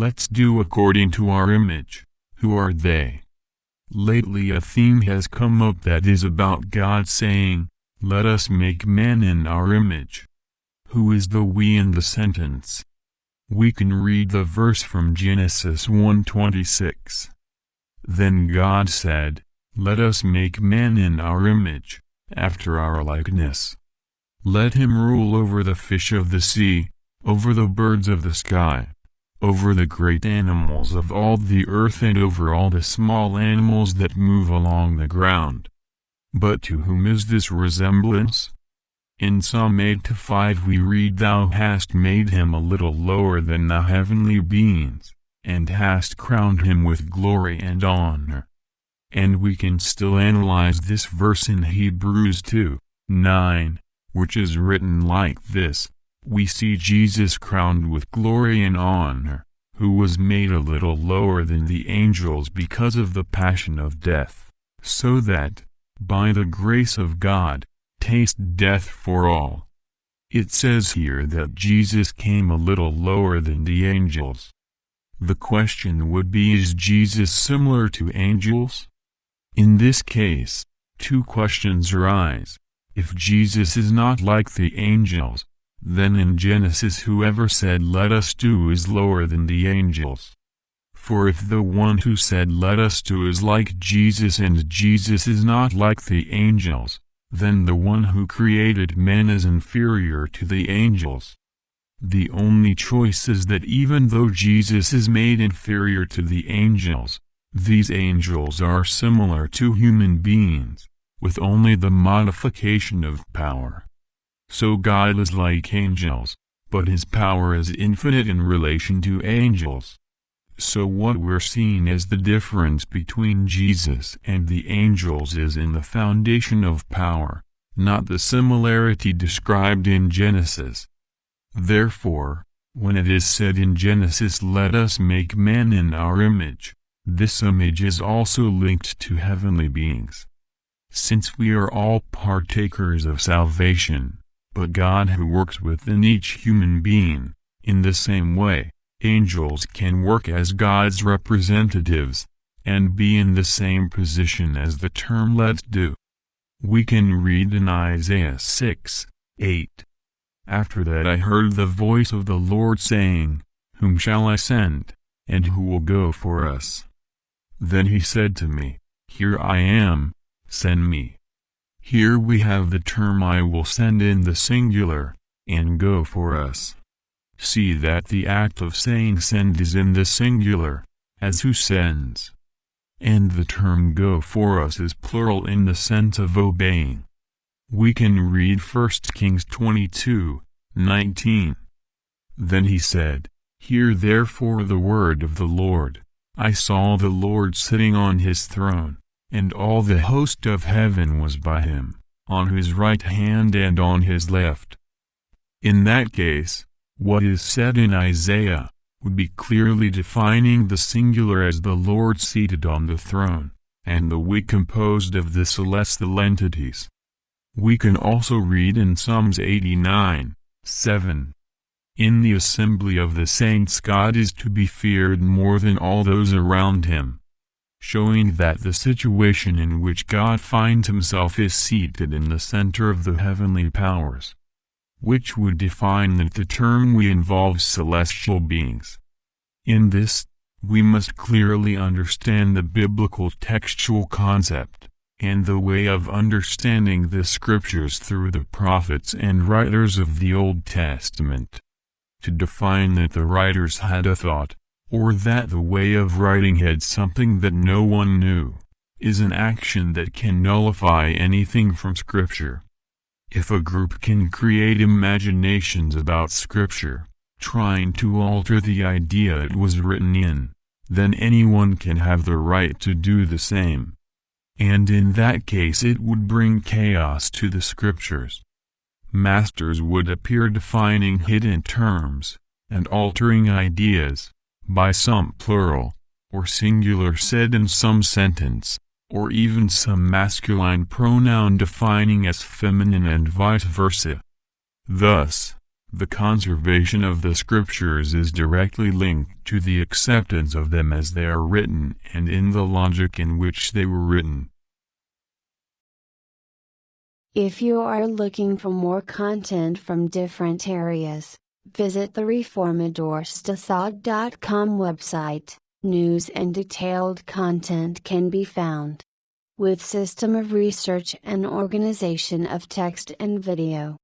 Let's do according to our image. Who are they? Lately a theme has come up that is about God saying, "Let us make man in our image." Who is the we in the sentence? We can read the verse from Genesis 1:26. Then God said, "Let us make man in our image, after our likeness. Let him rule over the fish of the sea, over the birds of the sky, over the great animals of all the earth and over all the small animals that move along the ground." But to whom is this resemblance? In Psalm 8:5 we read, "Thou hast made him a little lower than the heavenly beings, and hast crowned him with glory and honor." And we can still analyze this verse in Hebrews 2:9, which is written like this: "We see Jesus crowned with glory and honor, who was made a little lower than the angels because of the passion of death, so that, by the grace of God, taste death for all." It says here that Jesus came a little lower than the angels. The question would be, is Jesus similar to angels? In this case, two questions arise. If Jesus is not like the angels, then in Genesis whoever said "let us do" is lower than the angels. For if the one who said "let us do" is like Jesus and Jesus is not like the angels, then the one who created man is inferior to the angels. The only choice is that even though Jesus is made inferior to the angels, these angels are similar to human beings, with only the modification of power. So God is like angels, but his power is infinite in relation to angels. So what we're seeing as the difference between Jesus and the angels is in the foundation of power, not the similarity described in Genesis. Therefore, when it is said in Genesis, "Let us make man in our image," this image is also linked to heavenly beings. Since we are all partakers of salvation, but God who works within each human being, in the same way, angels can work as God's representatives, and be in the same position as the term "let's do." We can read in Isaiah 6:8. "After that I heard the voice of the Lord saying, Whom shall I send, and who will go for us? Then he said to me, Here I am, send me." Here we have the term "I will send" in the singular, and "go for us." See that the act of saying "send" is in the singular, as who sends. And the term "go for us" is plural in the sense of obeying. We can read 1 Kings 22:19. "Then he said, Hear therefore the word of the Lord. I saw the Lord sitting on his throne, and all the host of heaven was by him, on his right hand and on his left." In that case, what is said in Isaiah would be clearly defining the singular as the Lord seated on the throne, and the we composed of the celestial entities. We can also read in Psalms 89:7. "In the assembly of the saints God is to be feared more than all those around him," showing that the situation in which God finds himself is seated in the center of the heavenly powers, which would define that the term "we" involves celestial beings. In this, we must clearly understand the biblical textual concept, and the way of understanding the scriptures through the prophets and writers of the Old Testament. To define that the writers had a thought, or that the way of writing had something that no one knew, is an action that can nullify anything from Scripture. If a group can create imaginations about Scripture, trying to alter the idea it was written in, then anyone can have the right to do the same. And in that case it would bring chaos to the Scriptures. Masters would appear defining hidden terms, and altering ideas, by some plural, or singular said in some sentence, or even some masculine pronoun defining as feminine and vice versa. Thus, The conservation of the scriptures is directly linked to the acceptance of them as they are written and in the logic in which they were written. If you are looking for more content from different areas, visit the reformadorstad.com website. News and detailed content can be found. With system of research and organization of text and video.